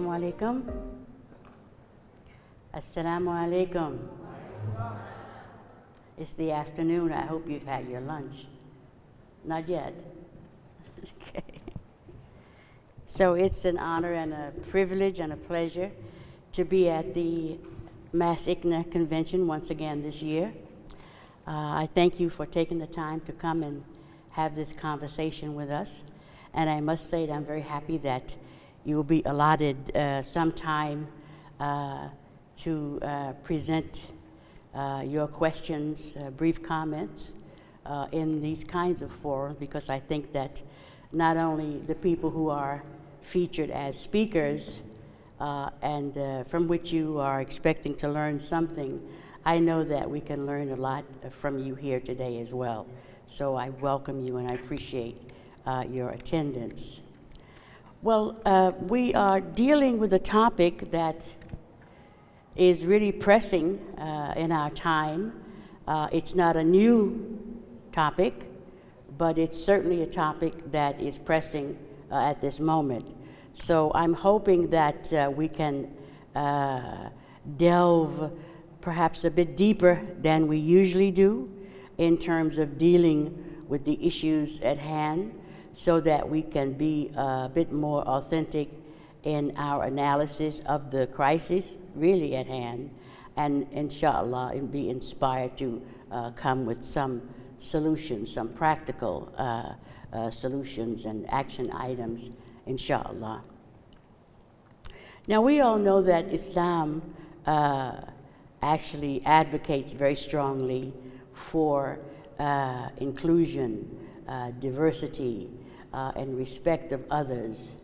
Assalamu alaikum. Assalamu alaikum. It's the afternoon. I hope you've had your lunch. Not yet. Okay. So it's an honor and a privilege and a pleasure to be at the MAS-ICNA convention once again this year. I thank you for taking the time to come and have this conversation with us. And I must say that I'm very happy that you will be allotted some time to present your questions, brief comments in these kinds of forums, because I think that not only the people who are featured as speakers and from which you are expecting to learn something, I know that we can learn a lot from you here today as well. So I welcome you and I appreciate your attendance. Well, we are dealing with a topic that is really pressing in our time. It's not a new topic, but it's certainly a topic that is pressing at this moment. So I'm hoping that we can delve perhaps a bit deeper than we usually do in terms of dealing with the issues at hand, so that we can be a bit more authentic in our analysis of the crisis really at hand, and inshallah be inspired to come with some solutions, some practical solutions and action items, inshallah. Now we all know that Islam actually advocates very strongly for inclusion, diversity, and respect of others.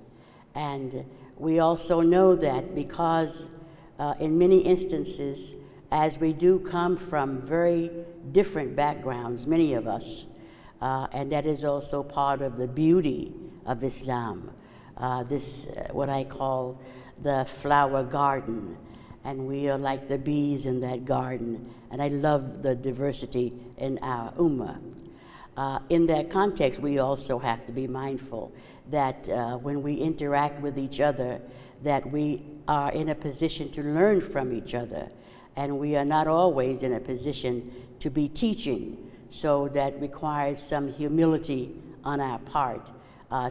And we also know that because in many instances, as we do come from very different backgrounds, many of us, and that is also part of the beauty of Islam, this what I call the flower garden, and we are like the bees in that garden, and I love the diversity in our ummah. In that context, we also have to be mindful that when we interact with each other, that we are in a position to learn from each other, and we are not always in a position to be teaching, so that requires some humility on our part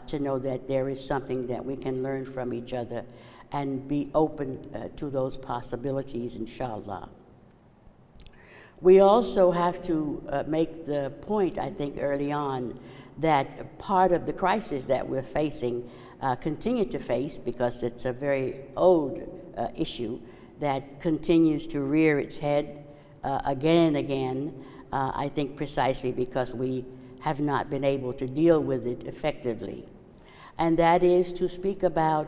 to know that there is something that we can learn from each other and be open to those possibilities, inshallah. We also have to make the point, I think, early on, that part of the crisis that we're facing, continue to face, because it's a very old issue that continues to rear its head again and again, I think precisely because we have not been able to deal with it effectively. And that is to speak about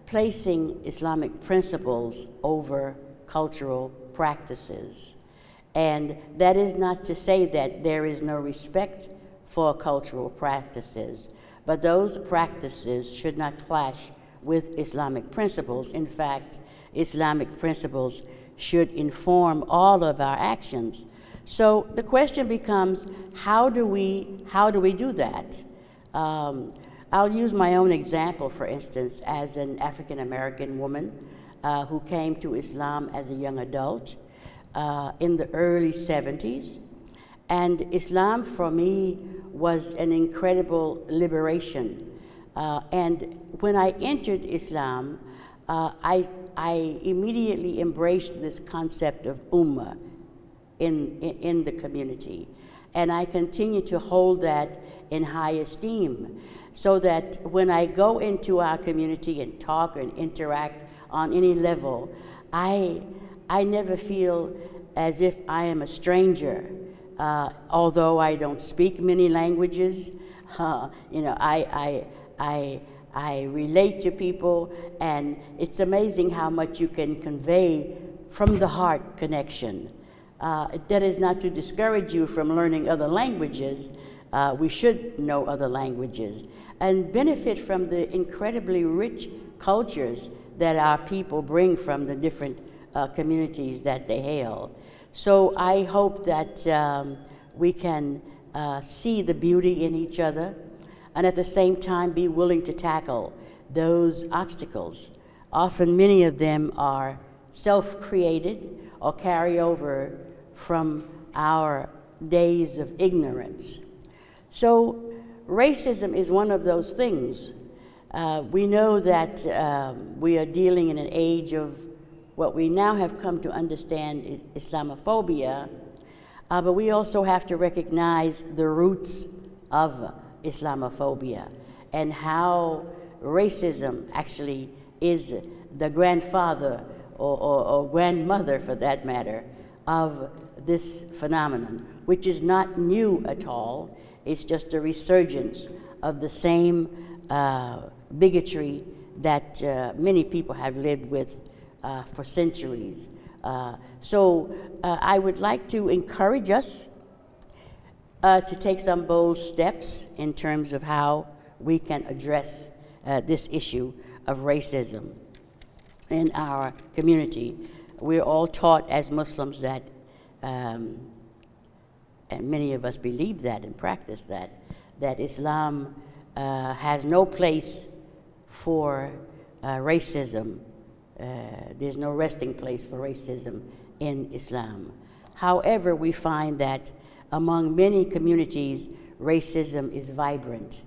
placing Islamic principles over cultural practices. And that is not to say that there is no respect for cultural practices, but those practices should not clash with Islamic principles. In fact, Islamic principles should inform all of our actions. So the question becomes, how do we do that? I'll use my own example, for instance, as an African American woman who came to Islam as a young adult in the early 70s. And Islam for me was an incredible liberation. And when I entered Islam, I immediately embraced this concept of ummah in the community. And I continue to hold that in high esteem, so that when I go into our community and talk and interact on any level, I never feel as if I am a stranger. Although I don't speak many languages, I relate to people, and it's amazing how much you can convey from the heart connection. That is not to discourage you from learning other languages. We should know other languages and benefit from the incredibly rich cultures that our people bring from the different communities that they hail. So I hope that we can see the beauty in each other, and at the same time be willing to tackle those obstacles. Often many of them are self-created or carry over from our days of ignorance. So racism is one of those things. We know that we are dealing in an age of what we now have come to understand is Islamophobia, but we also have to recognize the roots of Islamophobia and how racism actually is the grandfather or grandmother, for that matter, of this phenomenon, which is not new at all. It's just a resurgence of the same bigotry that many people have lived with for centuries. So I would like to encourage us to take some bold steps in terms of how we can address this issue of racism in our community. We're all taught as Muslims that, and many of us believe that and practice that Islam has no place for racism. There's no resting place for racism in Islam. However, we find that among many communities, racism is vibrant.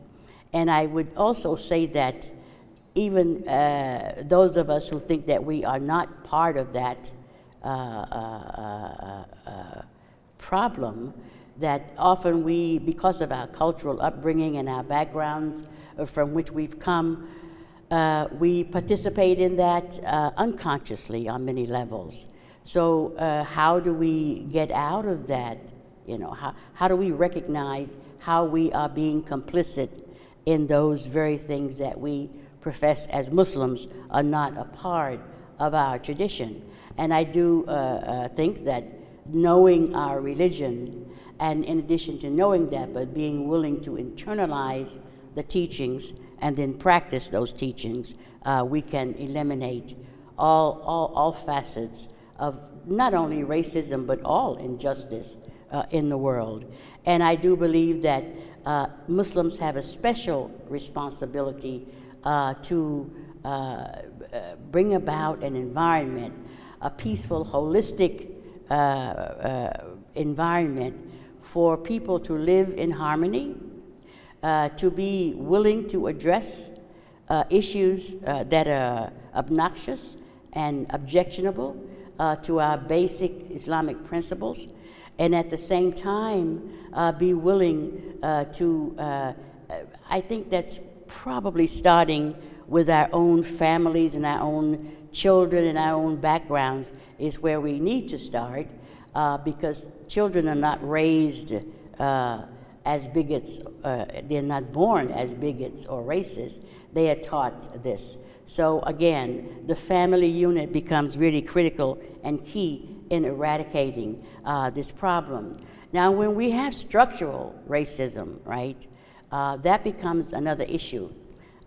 And I would also say that even those of us who think that we are not part of that problem, that often we, because of our cultural upbringing and our backgrounds from which we've come, we participate in that unconsciously on many levels. So how do we get out of that? You know, how do we recognize how we are being complicit in those very things that we profess as Muslims are not a part of our tradition? And I do think that knowing our religion, and in addition to knowing that, but being willing to internalize the teachings and then practice those teachings, we can eliminate all facets of not only racism, but all injustice in the world. And I do believe that Muslims have a special responsibility to bring about an environment, a peaceful, holistic environment for people to live in harmony, to be willing to address issues that are obnoxious and objectionable to our basic Islamic principles, and at the same time be willing to, I think that's probably starting with our own families and our own children and our own backgrounds is where we need to start, because children are not raised as bigots, they're not born as bigots or racists, they are taught this. So again, the family unit becomes really critical and key in eradicating this problem. Now, when we have structural racism, right, that becomes another issue.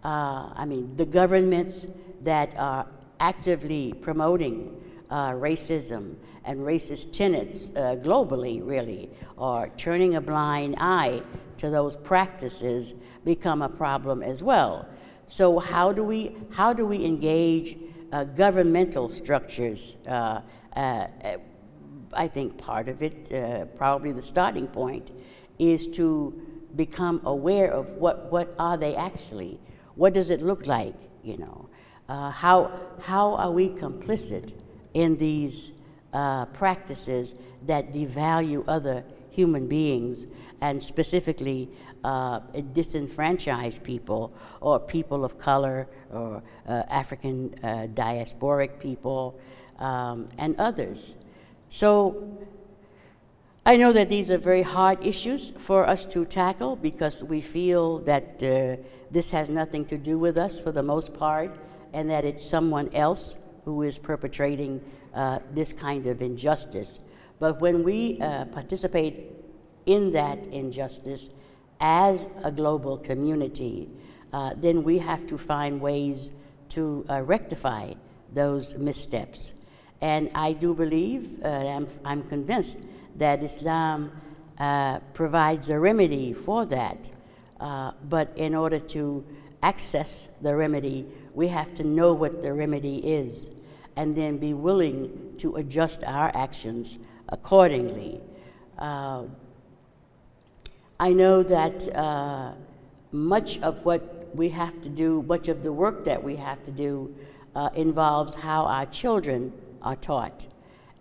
I mean, the governments that are actively promoting racism and racist tenets globally, really, or turning a blind eye to those practices become a problem as well. So how do we engage governmental structures? I think part of it, probably the starting point, is to become aware of what are they actually? What does it look like? You know, how are we complicit in these practices that devalue other human beings, and specifically disenfranchised people or people of color or African diasporic people and others. So I know that these are very hard issues for us to tackle because we feel that this has nothing to do with us for the most part, and that it's someone else who is perpetrating this kind of injustice. But when we participate in that injustice as a global community, then we have to find ways to rectify those missteps. And I do believe, I'm convinced that Islam provides a remedy for that. But in order to access the remedy, we have to know what the remedy is and then be willing to adjust our actions accordingly. I know that much of what we have to do, much of the work that we have to do involves how our children are taught.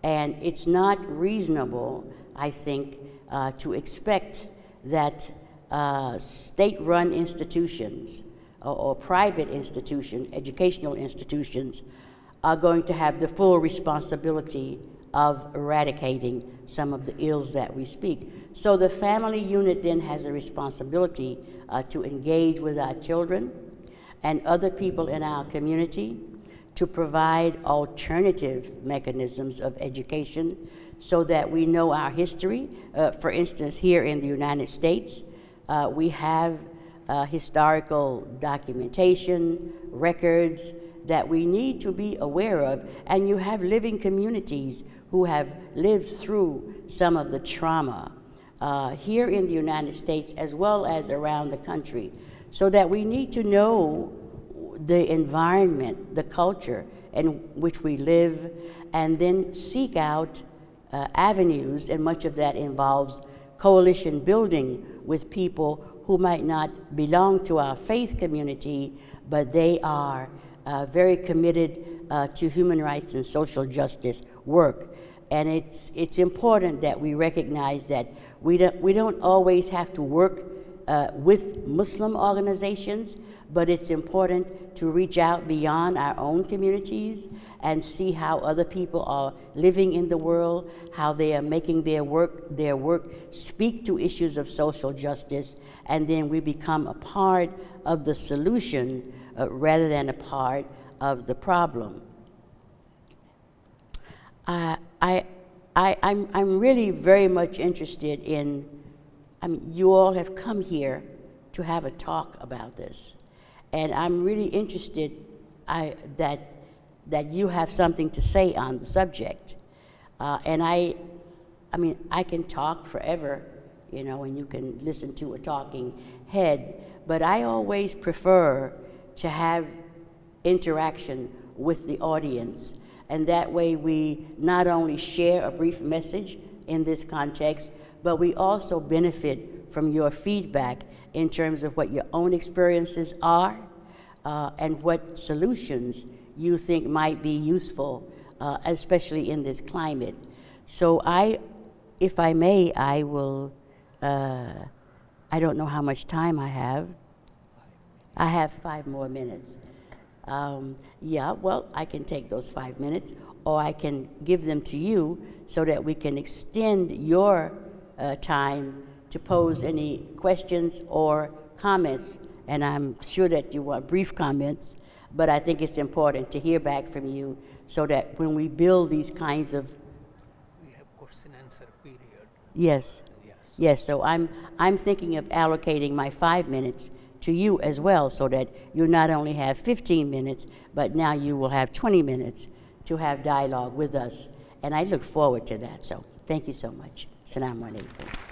And it's not reasonable, I think, to expect that state-run institutions or private institutions, educational institutions, are going to have the full responsibility of eradicating some of the ills that we speak. So the family unit then has a responsibility to engage with our children and other people in our community to provide alternative mechanisms of education so that we know our history. For instance, here in the United States, we have historical documentation, records that we need to be aware of, and you have living communities who have lived through some of the trauma here in the United States as well as around the country, so that we need to know the environment, the culture in which we live, and then seek out avenues, and much of that involves coalition building with people who might not belong to our faith community, but they are very committed to human rights and social justice work. And it's important that we recognize that we don't always have to work with Muslim organizations, but it's important to reach out beyond our own communities and see how other people are living in the world, how they are making their work speak to issues of social justice, and then we become a part of the solution rather than a part of the problem. I'm really very much interested in, you all have come here to have a talk about this. And I'm really interested that you have something to say on the subject. And I can talk forever, and you can listen to a talking head, but I always prefer to have interaction with the audience. And that way we not only share a brief message in this context, but we also benefit from your feedback in terms of what your own experiences are and what solutions you think might be useful, especially in this climate. So if I may, I will, I don't know how much time I have. I have 5 more minutes. Yeah, well, I can take those 5 minutes, or I can give them to you so that we can extend your time to pose any questions or comments. And I'm sure that you want brief comments, but I think it's important to hear back from you so that when we build these kinds of... We have question answer period. Yes. Yes, so I'm thinking of allocating my 5 minutes to you as well, so that you not only have 15 minutes, but now you will have 20 minutes to have dialogue with us. And I look forward to that. So thank you so much. Assalamu alaikum.